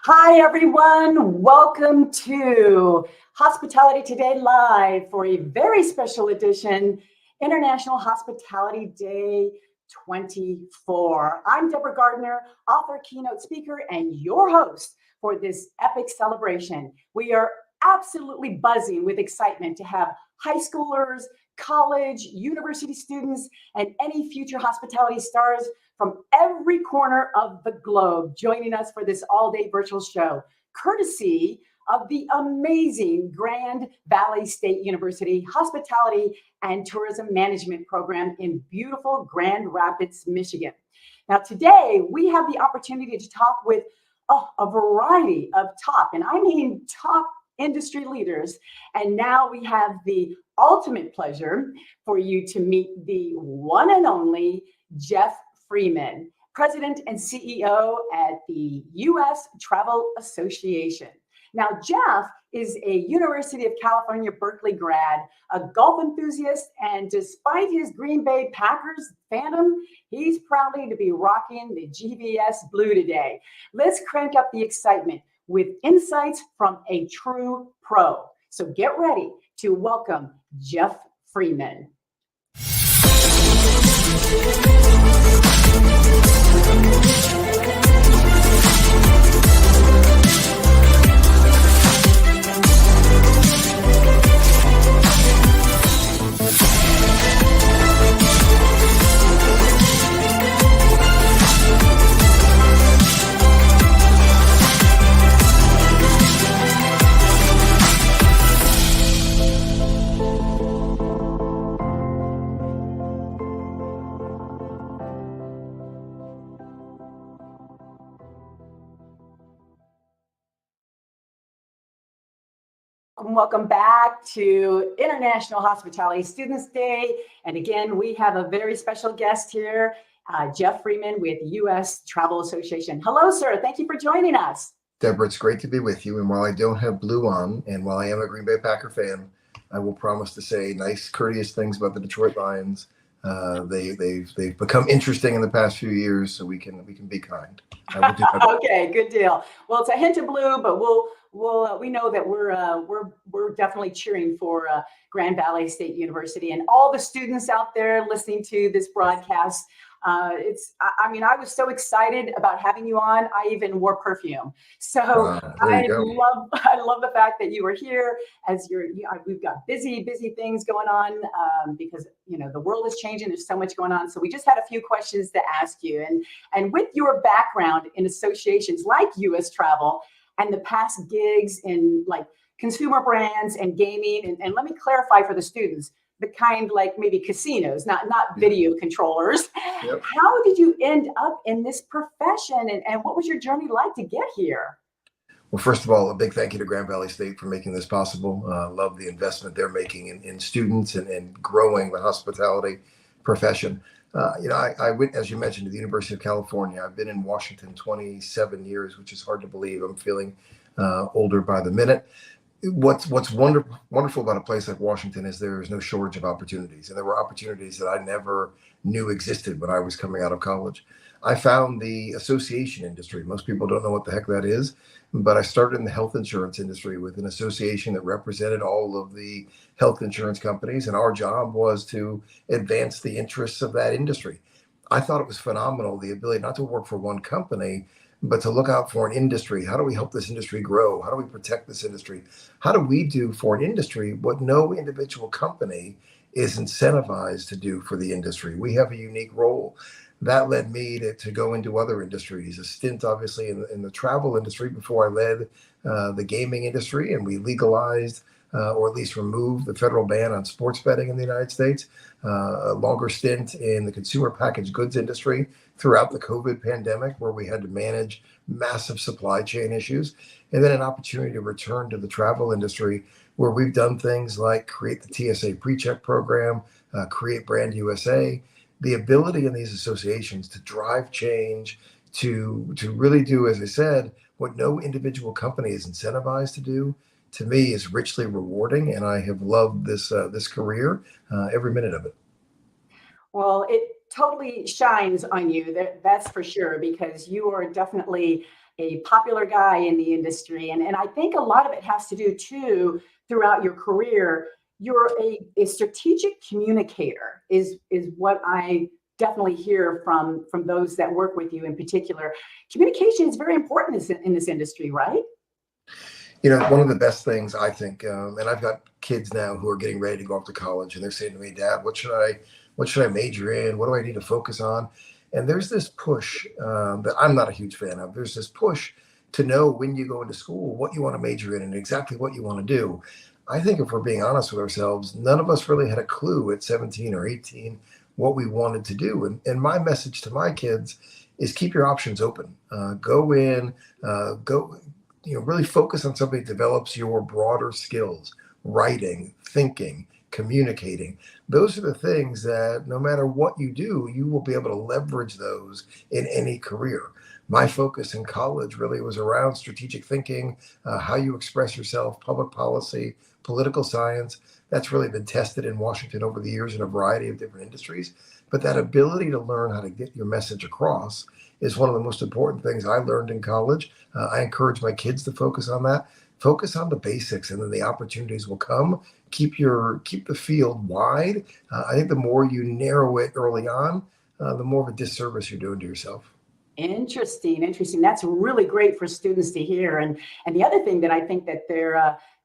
Hi, everyone. Welcome to Hospitality Today Live for a very special edition, International Hospitality Day 24. I'm Deborah Gardner, author, keynote speaker, and your host for this epic celebration. We are absolutely buzzing with excitement to have high schoolers, college, university students, and any future hospitality stars from every corner of the globe joining us for this all-day virtual show, courtesy of the amazing Grand Valley State University Hospitality and Tourism Management Program in beautiful Grand Rapids, Michigan. Now, today we have the opportunity to talk with a variety of top, and I mean top industry leaders. And now we have the ultimate pleasure for you to meet the one and only Geoff Freeman, President and CEO at the U.S. Travel Association. Now, Geoff is a University of California, Berkeley grad, a golf enthusiast, and despite his Green Bay Packers fandom, he's proudly to be rocking the GVS blue today. Let's crank up the excitement with insights from a true pro. So get ready to welcome Geoff Freeman. Welcome back to International Hospitality Students Day. And again, we have a very special guest here, Geoff Freeman with U.S. Travel Association. Hello, sir. Thank you for joining us. Deborah, it's great to be with you. And while I don't have blue on, and while I am a Green Bay Packer fan, I will promise to say nice, courteous things about the Detroit Lions. They've become interesting in the past few years, so we can be kind. Okay, good deal. Well, it's a hint of blue, but we know that we're definitely cheering for Grand Valley State University and all the students out there listening to this broadcast. I was so excited about having you on. I even wore perfume. So I love the fact that you were here as we've got busy things going on because, the world is changing. There's so much going on. So we just had a few questions to ask you. And with your background in associations like U.S. Travel and the past gigs in like consumer brands and gaming, and let me clarify for the students, the kind like maybe casinos, not video controllers. Yep. How did you end up in this profession and what was your journey like to get here? Well, first of all, a big thank you to Grand Valley State for making this possible. Love the investment they're making in students and growing the hospitality profession. I went, as you mentioned, to the University of California. I've been in Washington 27 years, which is hard to believe. I'm feeling older by the minute. What's wonderful about a place like Washington is there is no shortage of opportunities, and there were opportunities that I never knew existed when I was coming out of college. I found the association industry. Most people don't know what the heck that is, but I started in the health insurance industry with an association that represented all of the health insurance companies, and our job was to advance the interests of that industry. I thought it was phenomenal, the ability not to work for one company, but to look out for an industry. How do we help this industry grow? How do we protect this industry? How do we do for an industry what no individual company is incentivized to do for the industry? We have a unique role. That led me to go into other industries, a stint obviously in the travel industry before I led the gaming industry, and we legalized or at least removed the federal ban on sports betting in the United States, a longer stint in the consumer packaged goods industry throughout the COVID pandemic, where we had to manage massive supply chain issues, and then an opportunity to return to the travel industry, where we've done things like create the TSA PreCheck program, create Brand USA, the ability in these associations to drive change, to really do, as I said, what no individual company is incentivized to do, to me is richly rewarding, and I have loved this career, every minute of it. Well, it totally shines on you. That's for sure, because you are definitely a popular guy in the industry. And I think a lot of it has to do too, throughout your career, you're a strategic communicator is what I definitely hear from those that work with you in particular. Communication is very important in this industry, right? One of the best things I think, and I've got kids now who are getting ready to go off to college, and they're saying to me, "Dad, what should I major in? What do I need to focus on?" And there's this push that I'm not a huge fan of. There's this push to know when you go into school what you want to major in and exactly what you want to do. I think if we're being honest with ourselves, none of us really had a clue at 17 or 18 what we wanted to do. And my message to my kids is keep your options open. Go in, go, really focus on something that develops your broader skills, writing, thinking, communicating. Those are the things that no matter what you do, you will be able to leverage those in any career. My focus in college really was around strategic thinking, how you express yourself, public policy, political science. That's really been tested in Washington over the years in a variety of different industries. But that ability to learn how to get your message across is one of the most important things I learned in college. I encourage my kids to focus on that. Focus on the basics, and then the opportunities will come. Keep the field wide. I think the more you narrow it early on, the more of a disservice you're doing to yourself. Interesting. That's really great for students to hear. And the other thing that I think that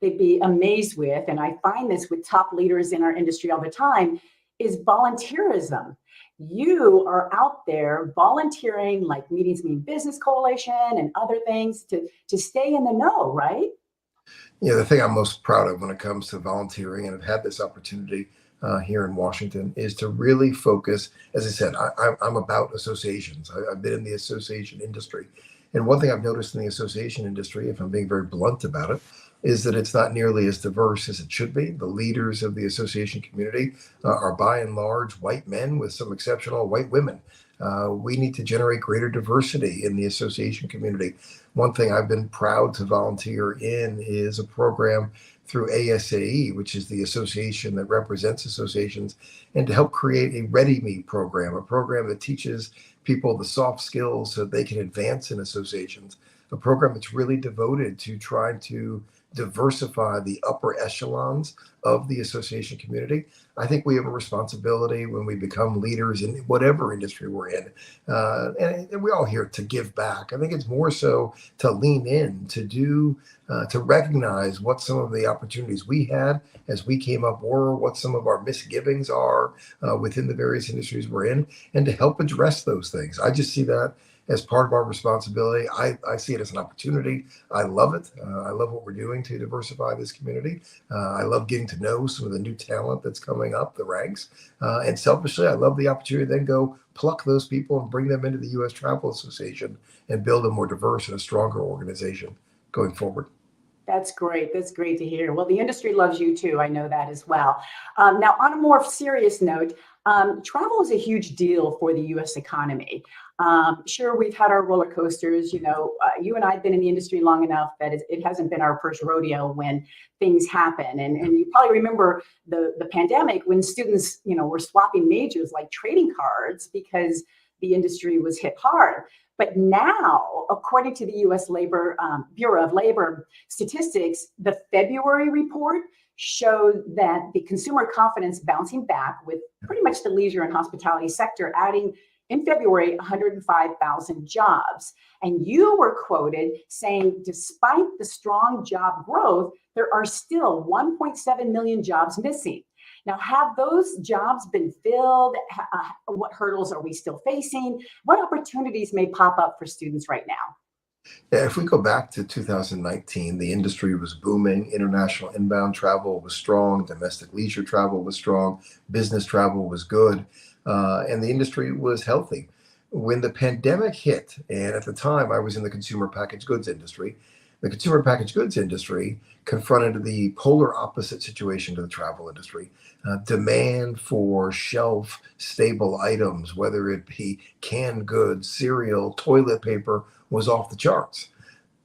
they'd be amazed with, and I find this with top leaders in our industry all the time, is volunteerism. You are out there volunteering, like Meetings Mean Business Coalition and other things to stay in the know, right? The thing I'm most proud of when it comes to volunteering, and I've had this opportunity here in Washington, is to really focus. As I said, I'm about associations. I've been in the association industry. And one thing I've noticed in the association industry, if I'm being very blunt about it, is that it's not nearly as diverse as it should be. The leaders of the association community are by and large white men with some exceptional white women. We need to generate greater diversity in the association community. One thing I've been proud to volunteer in is a program through ASAE, which is the association that represents associations, and to help create a Ready Me program, a program that teaches people the soft skills so that they can advance in associations, a program that's really devoted to trying to diversify the upper echelons of the association community. I think we have a responsibility when we become leaders in whatever industry we're in. And we're all here to give back. I think it's more so to lean in, to recognize what some of the opportunities we had as we came up were, what some of our misgivings are within the various industries we're in, and to help address those things. I just see that as part of our responsibility. I see it as an opportunity. I love it. I love what we're doing to diversify this community. I love getting to know some of the new talent that's coming up the ranks. And selfishly, I love the opportunity to then go pluck those people and bring them into the U.S. Travel Association and build a more diverse and a stronger organization going forward. That's great. That's great to hear. Well, the industry loves you too. I know that as well. Now, on a more serious note, travel is a huge deal for the U.S. economy. Sure, we've had our roller coasters. You and I have been in the industry long enough that it hasn't been our first rodeo when things happen. And you probably remember the pandemic when students, were swapping majors like trading cards because the industry was hit hard. But now, according to the U.S. Bureau of Labor Statistics, the February report showed that the consumer confidence bouncing back, with pretty much the leisure and hospitality sector adding in February 105,000 jobs. And you were quoted saying, despite the strong job growth, there are still 1.7 million jobs missing. Now, have those jobs been filled? What hurdles are we still facing? What opportunities may pop up for students right now? Yeah, if we go back to 2019, the industry was booming. International inbound travel was strong. Domestic leisure travel was strong. Business travel was good. And the industry was healthy. When the pandemic hit, and at the time I was in the consumer packaged goods industry, the consumer packaged goods industry confronted the polar opposite situation to the travel industry. Demand for shelf stable items, whether it be canned goods, cereal, toilet paper, was off the charts.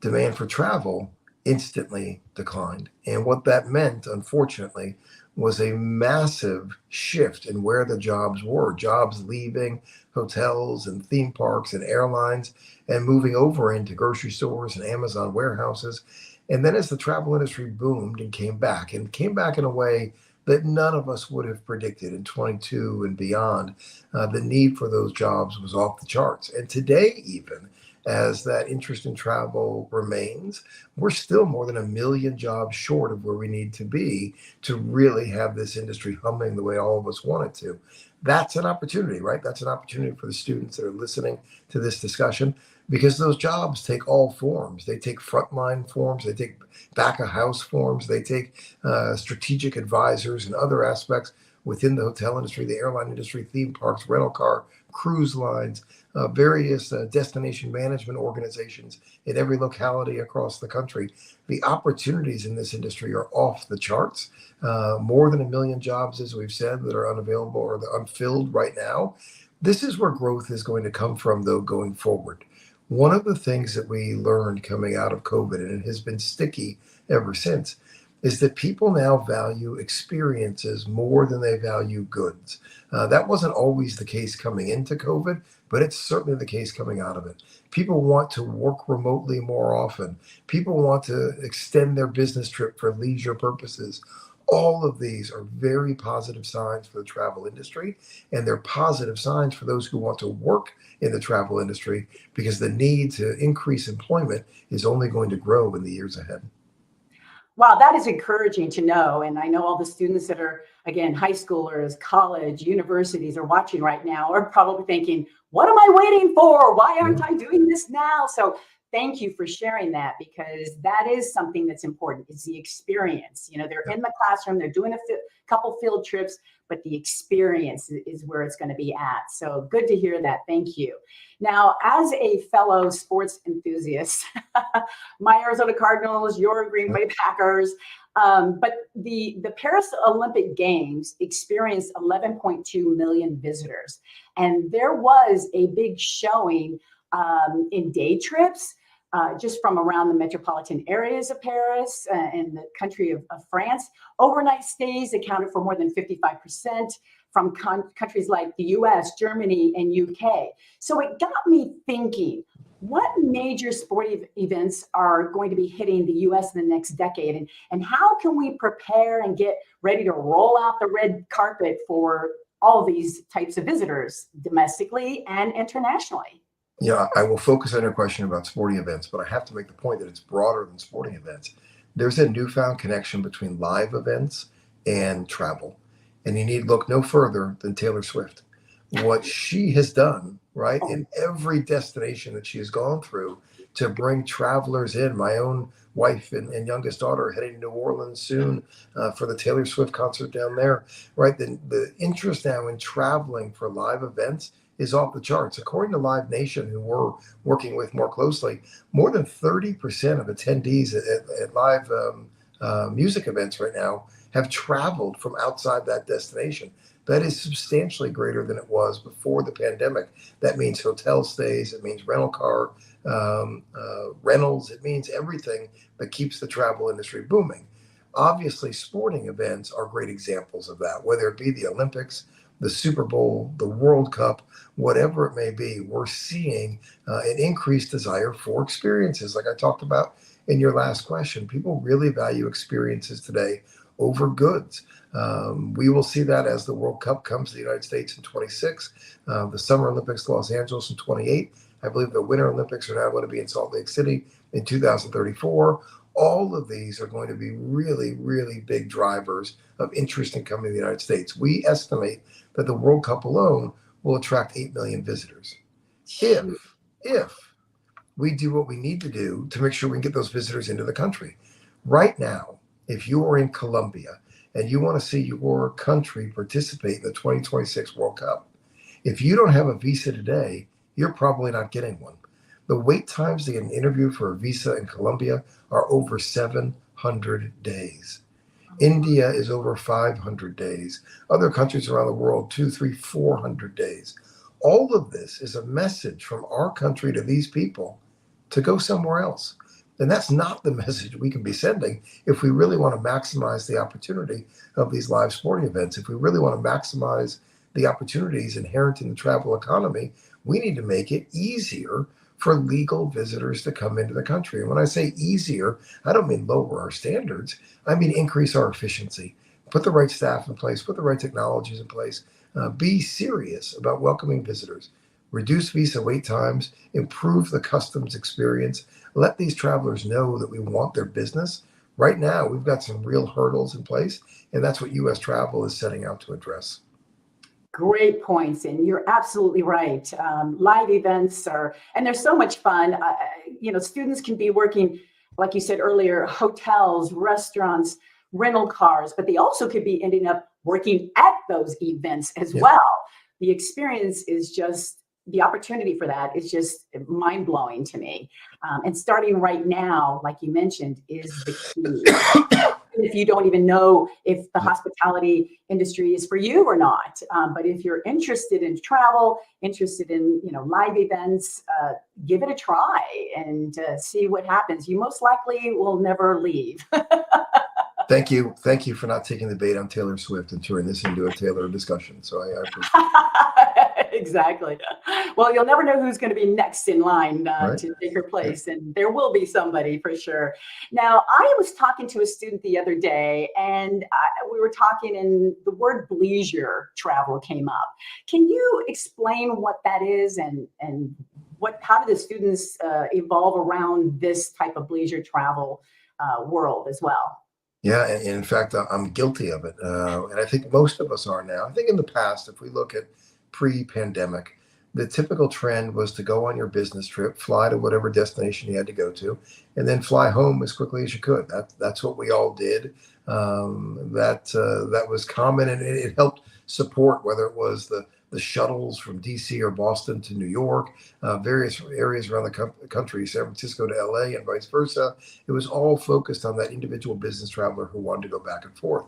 Demand for travel instantly declined. And what that meant, unfortunately, was a massive shift in where the jobs were, jobs leaving hotels and theme parks and airlines and moving over into grocery stores and Amazon warehouses. And then as the travel industry boomed and came back in a way that none of us would have predicted in 22 and beyond, the need for those jobs was off the charts. And today, even as that interest in travel remains, we're still more than 1 million jobs short of where we need to be to really have this industry humming the way all of us want it to. That's an opportunity, right? That's an opportunity for the students that are listening to this discussion, because those jobs take all forms. They take frontline forms, they take back of house forms, they take strategic advisors and other aspects within the hotel industry, the airline industry, theme parks, rental car, cruise lines, various destination management organizations in every locality across the country. The opportunities in this industry are off the charts. More than 1 million jobs, as we've said, that are unavailable or unfilled right now. This is where growth is going to come from, though, going forward. One of the things that we learned coming out of COVID, and it has been sticky ever since, is that people now value experiences more than they value goods. That wasn't always the case coming into COVID, but it's certainly the case coming out of it. People want to work remotely more often. People want to extend their business trip for leisure purposes. All of these are very positive signs for the travel industry, and they're positive signs for those who want to work in the travel industry, because the need to increase employment is only going to grow in the years ahead. Wow, that is encouraging to know. And I know all the students that are, again, high schoolers, college, universities are watching right now are probably thinking, what am I waiting for? Why aren't I doing this now? So thank you for sharing that, because that is something that's important, is the experience. You know, they're in the classroom, they're doing a couple field trips, but the experience is where it's going to be at. So good to hear that. Thank you. Now, as a fellow sports enthusiast, my Arizona Cardinals, your Green Bay Packers, but the Paris Olympic Games experienced 11.2 million visitors. And there was a big showing in day trips, just from around the metropolitan areas of Paris and the country of France. Overnight stays accounted for more than 55% from countries like the US, Germany, and UK. So it got me thinking, what major sporting events are going to be hitting the US in the next decade? And how can we prepare and get ready to roll out the red carpet for all of these types of visitors, domestically and internationally? Yeah, I will focus on your question about sporting events, but I have to make the point that it's broader than sporting events. There's a newfound connection between live events and travel. And you need look no further than Taylor Swift. What she has done, right, in every destination that she has gone through to bring travelers in. My own wife and youngest daughter are heading to New Orleans soon for the Taylor Swift concert down there, right? The interest now in traveling for live events is off the charts. According to Live Nation, who we're working with more closely, more than 30% of attendees at live music events right now have traveled from outside that destination. That is substantially greater than it was before the pandemic. That means hotel stays, it means rental car rentals, it means everything that keeps the travel industry booming. Obviously, sporting events are great examples of that, whether it be the Olympics, the Super Bowl, the World Cup, whatever it may be. We're seeing an increased desire for experiences. Like I talked about in your last question, people really value experiences today over goods. We will see that as the World Cup comes to the United States in 26, the Summer Olympics to Los Angeles in 28. I believe the Winter Olympics are now going to be in Salt Lake City in 2034. All of these are going to be really, really big drivers of interest in coming to the United States. We estimate that the World Cup alone will attract 8 million visitors. If we do what we need to do to make sure we can get those visitors into the country. Right now, if you are in Colombia and you want to see your country participate in the 2026 World Cup, if you don't have a visa today, you're probably not getting one. The wait times to get an interview for a visa in Colombia are over 700 days. India is over 500 days. Other countries around the world, 200, 300, 400 days. All of this is a message from our country to these people to go somewhere else. And that's not the message we can be sending if we really want to maximize the opportunity of these live sporting events. If we really want to maximize the opportunities inherent in the travel economy, we need to make it easier for legal visitors to come into the country. And when I say easier, I don't mean lower our standards. I mean increase our efficiency, put the right staff in place, put the right technologies in place, be serious about welcoming visitors, reduce visa wait times, improve the customs experience, let these travelers know that we want their business. Right now, we've got some real hurdles in place, and that's what U.S. travel is setting out to address. Great points, and you're absolutely right. Live events are, and they're so much fun. Students can be working, like you said earlier, hotels, restaurants, rental cars, but they also could be ending up working at those events as well. The experience is just, the opportunity for that is just mind blowing to me. And starting right now, like you mentioned, is the key. If you don't even know if the hospitality industry is for you or not. But if you're interested in travel, interested in live events, give it a try and see what happens. You most likely will never leave. Thank you for not taking the bait on Taylor Swift and turning this into a Taylor discussion. So I appreciate it. Exactly. Well, you'll never know who's going to be next in line Right. to take her place, and there will be somebody for sure. Now, I was talking to a student the other day, and we were talking, and the word bleisure travel came up. Can you explain what that is, and how do the students evolve around this type of bleisure travel world as well? Yeah, and in fact, I'm guilty of it. And I think most of us are now. I think in the past, if we look at pre-pandemic, the typical trend was to go on your business trip, fly to whatever destination you had to go to, and then fly home as quickly as you could. That's what we all did. That was common, and it helped support whether it was the shuttles from DC or Boston to New York, various areas around the country, San Francisco to LA, and vice versa. It was all focused on that individual business traveler who wanted to go back and forth.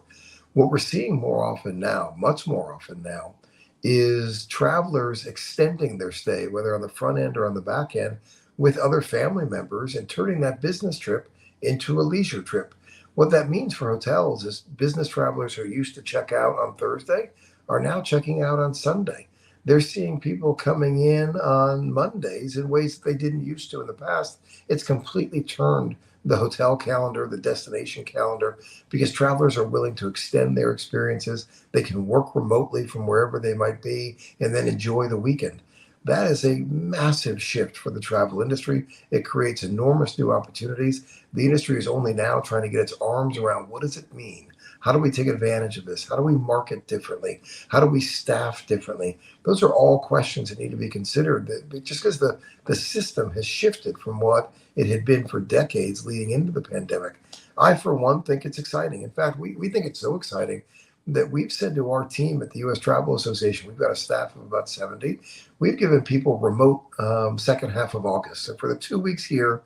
What we're seeing more often now, much more often now, is travelers extending their stay, whether on the front end or on the back end, with other family members and turning that business trip into a leisure trip. What that means for hotels is business travelers who used to check out on Thursday are now checking out on Sunday. They're seeing people coming in on Mondays in ways that they didn't used to in the past. It's completely turned the hotel calendar, the destination calendar, because travelers are willing to extend their experiences. They can work remotely from wherever they might be and then enjoy the weekend. That is a massive shift for the travel industry. It creates enormous new opportunities. The industry is only now trying to get its arms around what does it mean? How do we take advantage of this? How do we market differently? How do we staff differently? Those are all questions that need to be considered. Just because the system has shifted from what it had been for decades leading into the pandemic. I, for one, think it's exciting. In fact, we think it's so exciting that we've said to our team at the U.S. Travel Association, we've got a staff of about 70, we've given people remote second half of August. So for the 2 weeks here,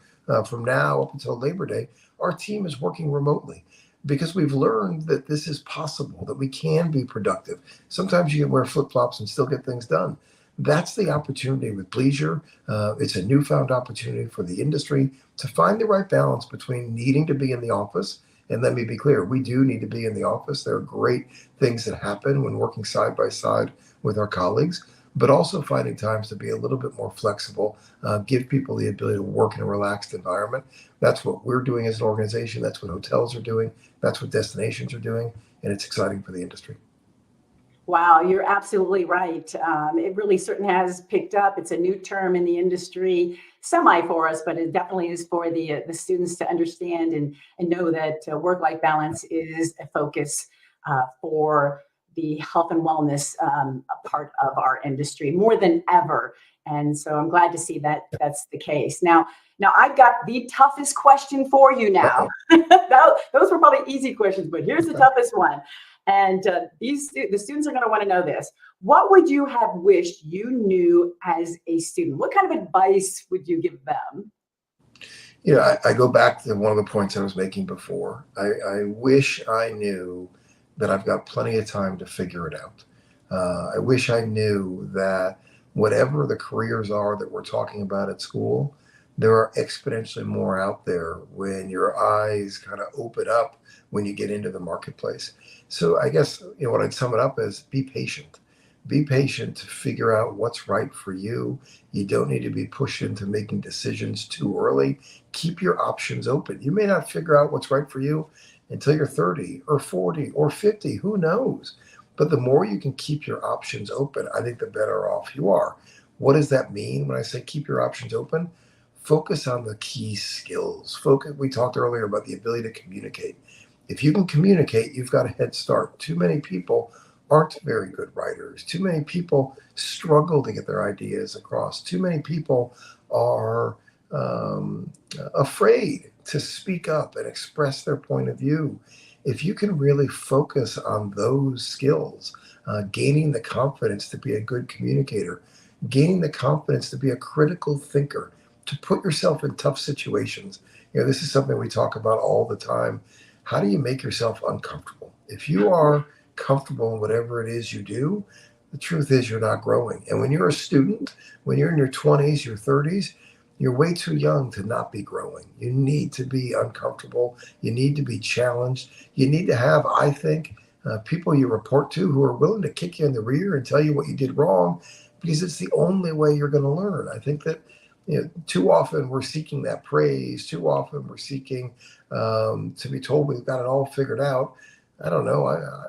from now up until Labor Day, our team is working remotely because we've learned that this is possible, that we can be productive. Sometimes you can wear flip-flops and still get things done. That's the opportunity with bleisure. It's a newfound opportunity for the industry to find the right balance between needing to be in the office. And let me be clear, we do need to be in the office. There are great things that happen when working side by side with our colleagues, but also finding times to be a little bit more flexible, give people the ability to work in a relaxed environment. That's what we're doing as an organization. That's what hotels are doing. That's what destinations are doing. And it's exciting for the industry. Wow, you're absolutely right. It really certainly has picked up. It's a new term in the industry, semi for us, but it definitely is for the students to understand and know that work-life balance is a focus for the health and wellness part of our industry more than ever. And so I'm glad to see that that's the case. Now I've got the toughest question for you now. Those were probably easy questions, but here's the toughest one. And the students are going to want to know this. What would you have wished you knew as a student? What kind of advice would you give them? I go back to one of the points I was making before. I wish I knew that I've got plenty of time to figure it out. I wish I knew that whatever the careers are that we're talking about at school, there are exponentially more out there when your eyes kind of open up when you get into the marketplace. So I guess, what I'd sum it up is be patient. Be patient to figure out what's right for you. You don't need to be pushed into making decisions too early. Keep your options open. You may not figure out what's right for you until you're 30 or 40 or 50. Who knows? But the more you can keep your options open, I think the better off you are. What does that mean when I say keep your options open? Focus on the key skills. Focus. We talked earlier about the ability to communicate. If you can communicate, you've got a head start. Too many people aren't very good writers. Too many people struggle to get their ideas across. Too many people are afraid to speak up and express their point of view. If you can really focus on those skills, gaining the confidence to be a good communicator, gaining the confidence to be a critical thinker, to put yourself in tough situations. This is something we talk about all the time. How do you make yourself uncomfortable? If you are comfortable in whatever it is you do, the truth is you're not growing. And when you're a student, when you're in your 20s, your 30s, you're way too young to not be growing. You need to be uncomfortable. You need to be challenged. You need to have, I think, people you report to who are willing to kick you in the rear and tell you what you did wrong, because it's the only way you're going to learn. I think that too often we're seeking that praise. Too often we're seeking to be told we've got it all figured out. I don't know.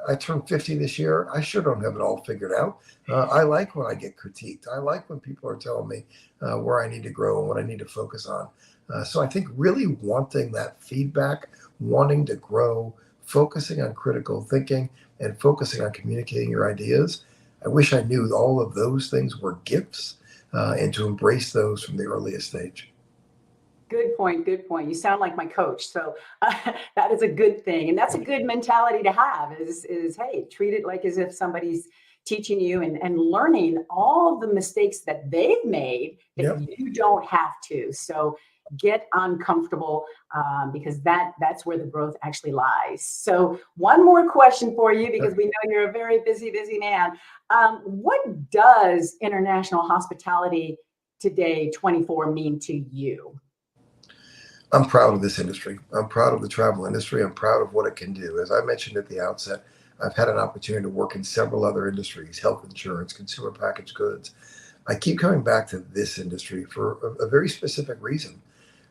I turned 50 this year. I sure don't have it all figured out. I like when I get critiqued. I like when people are telling me where I need to grow and what I need to focus on. So I think really wanting that feedback, wanting to grow, focusing on critical thinking, and focusing on communicating your ideas. I wish I knew all of those things were gifts and to embrace those from the earliest stage. Good point. Good point. You sound like my coach. So that is a good thing. And that's a good mentality to have is, hey, treat it like as if somebody's teaching you and learning all the mistakes that they've made that Yep. you don't have to. So get uncomfortable because that's where the growth actually lies. So one more question for you, because we know you're a very busy man. What does International Hospitality Today 24 mean to you? I'm proud of this industry. I'm proud of the travel industry. I'm proud of what it can do. As I mentioned at the outset, I've had an opportunity to work in several other industries, health insurance, consumer packaged goods. I keep coming back to this industry for a very specific reason.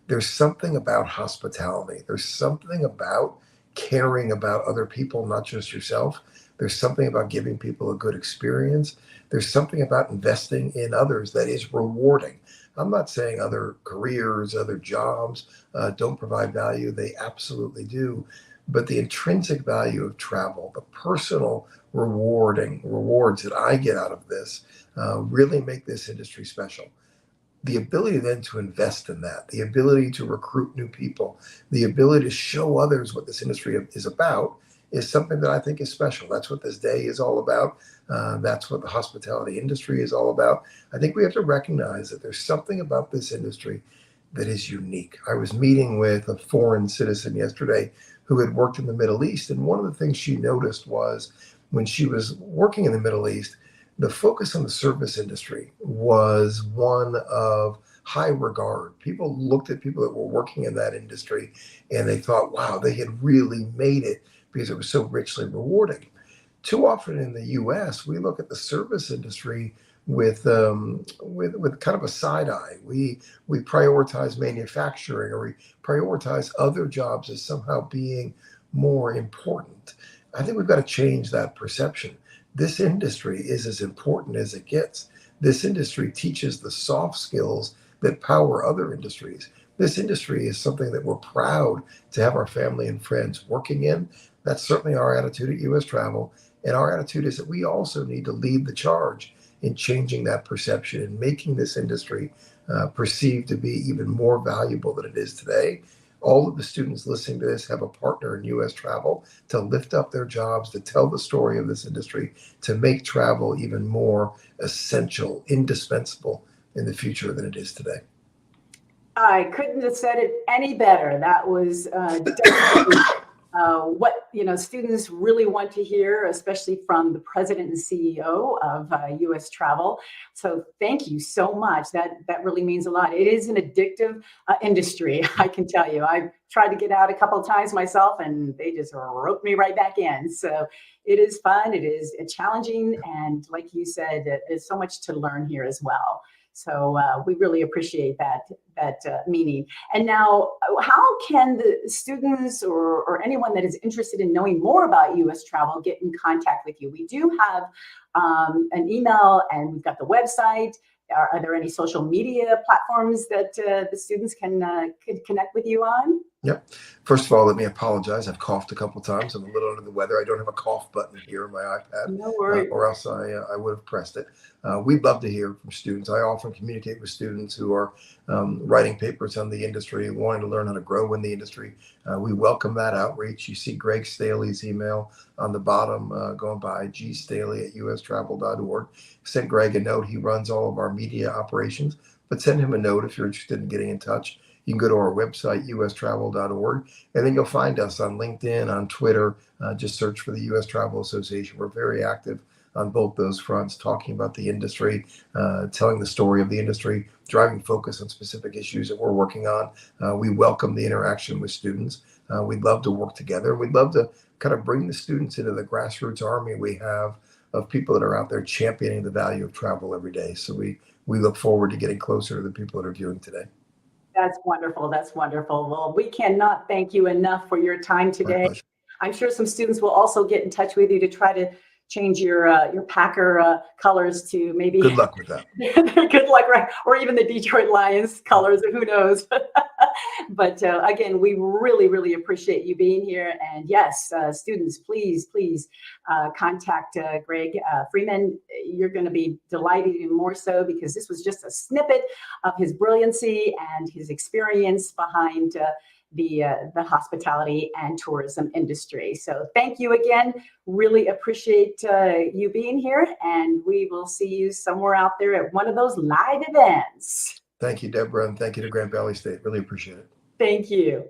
There's something about hospitality. There's something about caring about other people, not just yourself. There's something about giving people a good experience. There's something about investing in others that is rewarding. I'm not saying other careers, other jobs don't provide value. They absolutely do. But the intrinsic value of travel, the personal rewards that I get out of this really make this industry special. The ability then to invest in that, the ability to recruit new people, the ability to show others what this industry is about is something that I think is special. That's what this day is all about. That's what the hospitality industry is all about. I think we have to recognize that there's something about this industry that is unique. I was meeting with a foreign citizen yesterday who had worked in the Middle East. And one of the things she noticed was when she was working in the Middle East, the focus on the service industry was one of high regard. People looked at people that were working in that industry and they thought, wow, they had really made it because it was so richly rewarding. Too often in the U.S., we look at the service industry with kind of a side eye. We prioritize manufacturing, or we prioritize other jobs as somehow being more important. I think we've got to change that perception. This industry is as important as it gets. This industry teaches the soft skills that power other industries. This industry is something that we're proud to have our family and friends working in. That's certainly our attitude at U.S. Travel. And our attitude is that we also need to lead the charge in changing that perception and making this industry perceived to be even more valuable than it is today. All of the students listening to this have a partner in U.S. Travel to lift up their jobs, to tell the story of this industry, to make travel even more essential, indispensable in the future than it is today. I couldn't have said it any better. That was definitely what students really want to hear, especially from the president and CEO of U.S. Travel. So thank you so much. That really means a lot. It is an addictive industry, I can tell you. I've tried to get out a couple of times myself, and they just roped me right back in. So it is fun. It is challenging, and like you said, there's so much to learn here as well. So we really appreciate that meaning. And now, how can the students or anyone that is interested in knowing more about U.S. Travel get in contact with you? We do have an email, and we've got the website. Are there any social media platforms that the students can connect with you on? Yep. First of all, let me apologize. I've coughed a couple times. I'm a little under the weather. I don't have a cough button here on my iPad, No worries. or else I would have pressed it. We'd love to hear from students. I often communicate with students who are writing papers on the industry, wanting to learn how to grow in the industry. We welcome that outreach. You see Greg Staley's email on the bottom, going by gstaley@ustravel.org. Send Greg a note. He runs all of our media operations, but send him a note if you're interested in getting in touch. You can go to our website, ustravel.org, and then you'll find us on LinkedIn, on Twitter. Just search for the U.S. Travel Association. We're very active on both those fronts, talking about the industry, telling the story of the industry, driving focus on specific issues that we're working on. We welcome the interaction with students. We'd love to work together. We'd love to kind of bring the students into the grassroots army we have of people that are out there championing the value of travel every day. So we look forward to getting closer to the people that are viewing today. That's wonderful. That's wonderful. Well, we cannot thank you enough for your time today. I'm sure some students will also get in touch with you to try to change your Packer colors to maybe. Good luck with that. Good luck, right? Or even the Detroit Lions colors, who knows? But again, we really, really appreciate you being here. And yes, students, please contact Greg Freeman. You're going to be delighted even more so, because this was just a snippet of his brilliancy and his experience behind the hospitality and tourism industry. So thank you again. Really appreciate you being here, and we will see you somewhere out there at one of those live events. Thank you, Deborah, and thank you to Grand Valley State. Really appreciate it. Thank you.